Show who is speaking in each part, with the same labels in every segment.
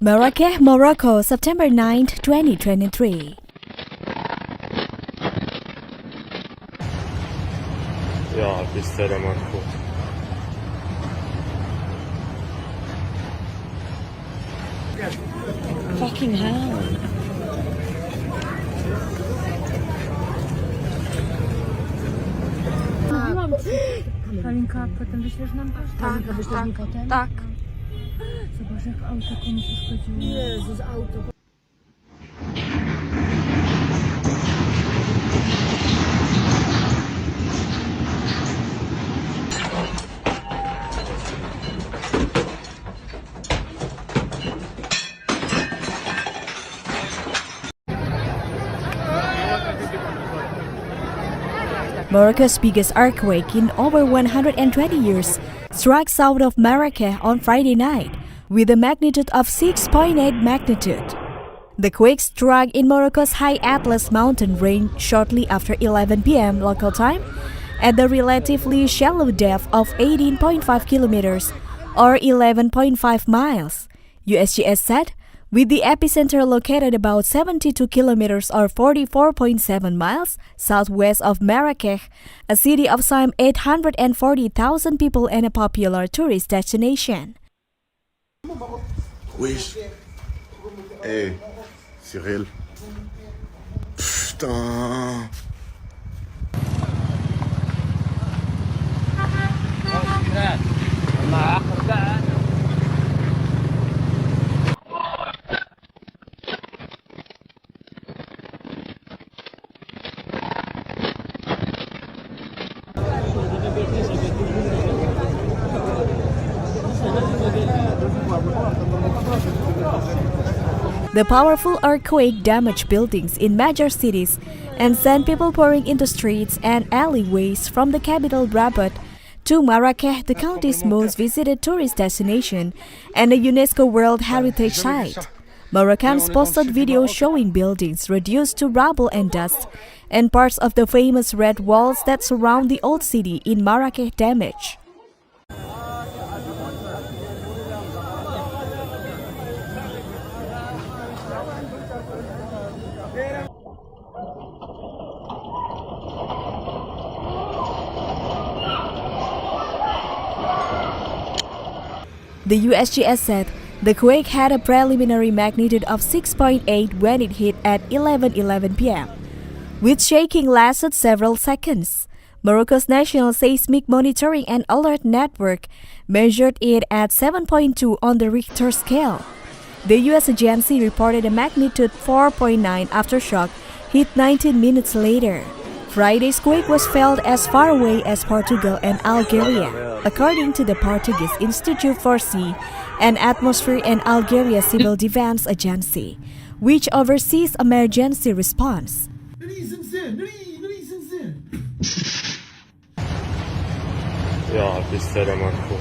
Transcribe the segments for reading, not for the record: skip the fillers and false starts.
Speaker 1: Marrakech, Morocco, September 9, 2023.
Speaker 2: يا ربي السلام عليكم.
Speaker 1: Fucking hell.
Speaker 3: Halinka, potem wyślesz nam koszty? Halinka, wyślesz mi potem?
Speaker 1: Tak.
Speaker 3: Zobacz, jak auto komuś uszkodziło. Jezus, auto.
Speaker 1: Morocco's biggest earthquake in over 120 years struck south of Marrakech on Friday night with a magnitude of 6.8 magnitude. The quake struck in Morocco's high Atlas mountain range shortly after 11 p.m. local time at the relatively shallow depth of 18.5 kilometers or 11.5 miles, USGS said, with the epicenter located about 72 kilometers or 44.7 miles southwest of Marrakech, a city of some 840,000 people and a popular tourist destination.
Speaker 4: Wesh. Hey, Cyril. Putain.
Speaker 1: The powerful earthquake damaged buildings in major cities and sent people pouring into streets and alleyways from the capital Rabat to Marrakech, the country's most visited tourist destination and a UNESCO World Heritage Site. Moroccans posted videos showing buildings reduced to rubble and dust and parts of the famous red walls that surround the old city in Marrakech damaged. The USGS said the quake had a preliminary magnitude of 6.8 when it hit at 11:11 p.m., which shaking lasted several seconds. Morocco's National Seismic Monitoring and Alert Network measured it at 7.2 on the Richter scale. The U.S. agency reported a magnitude 4.9 aftershock hit 19 minutes later. Friday's quake was felt as far away as Portugal and Algeria, according to the Portuguese Institute for Sea and Atmosphere and Algeria Civil Defense Agency, which oversees emergency response.
Speaker 2: يا ربي السلام عليكم.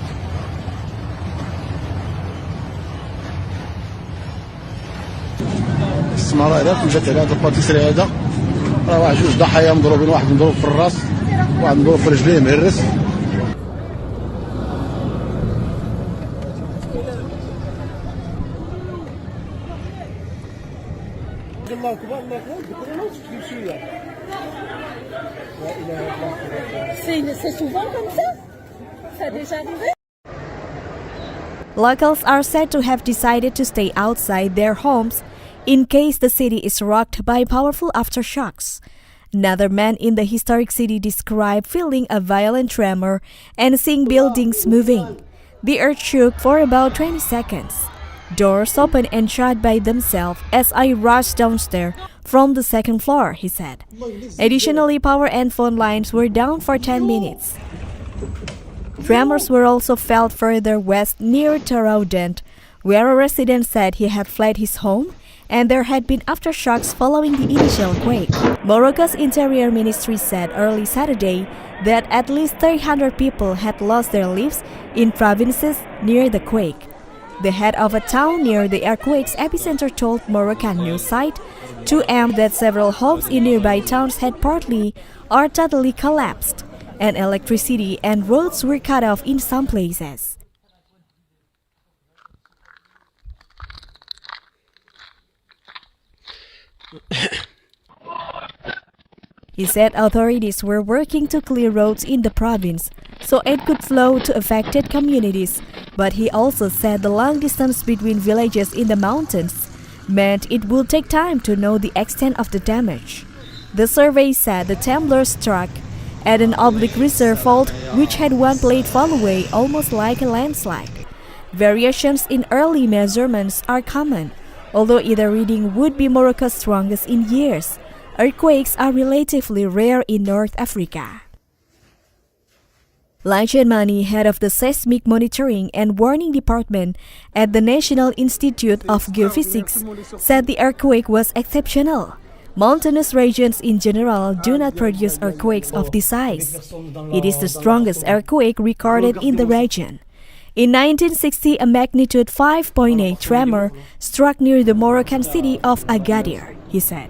Speaker 4: السمارة هذاك وجات على هذا الباتيسري هذا راه واحد جوج ضحايا مضروبين، واحد مضروب في الراس واحد مضروب في رجليه مهرس. الله اكبر الله اكبر ذكرنا وتجيب شويه. لا اله الا الله.
Speaker 3: C'est souvent comme ça? Ça a déjà arrivé?
Speaker 1: Locals are said to have decided to stay outside their homes in case the city is rocked by powerful aftershocks. Another man in the historic city described feeling a violent tremor and seeing buildings moving. The earth shook for about 20 seconds. Doors opened and shut by themselves as I rushed downstairs from the second floor, he said. Additionally, power and phone lines were down for 10 minutes. Tremors were also felt further west near Taraudant, where a resident said he had fled his home and there had been aftershocks following the initial quake. Morocco's Interior Ministry said early Saturday that at least 300 people had lost their lives in provinces near the quake. The head of a town near the earthquake's epicenter told Moroccan news site 2M that several homes in nearby towns had partly or totally collapsed, and electricity and roads were cut off in some places. He said authorities were working to clear roads in the province so aid could flow to affected communities, but he also said the long distance between villages in the mountains meant it would take time to know the extent of the damage. The survey said the tremor struck at an oblique reserve fault which had one plate fall away almost like a landslide. Variations in early measurements are common, although either reading would be Morocco's strongest in years. Earthquakes are relatively rare in North Africa. Lajan Mani, head of the Seismic Monitoring and Warning Department at the National Institute of Geophysics, said the earthquake was exceptional. Mountainous regions in general do not produce earthquakes of this size. It is the strongest earthquake recorded in the region. In 1960, a magnitude 5.8 tremor struck near the Moroccan city of Agadir, he said.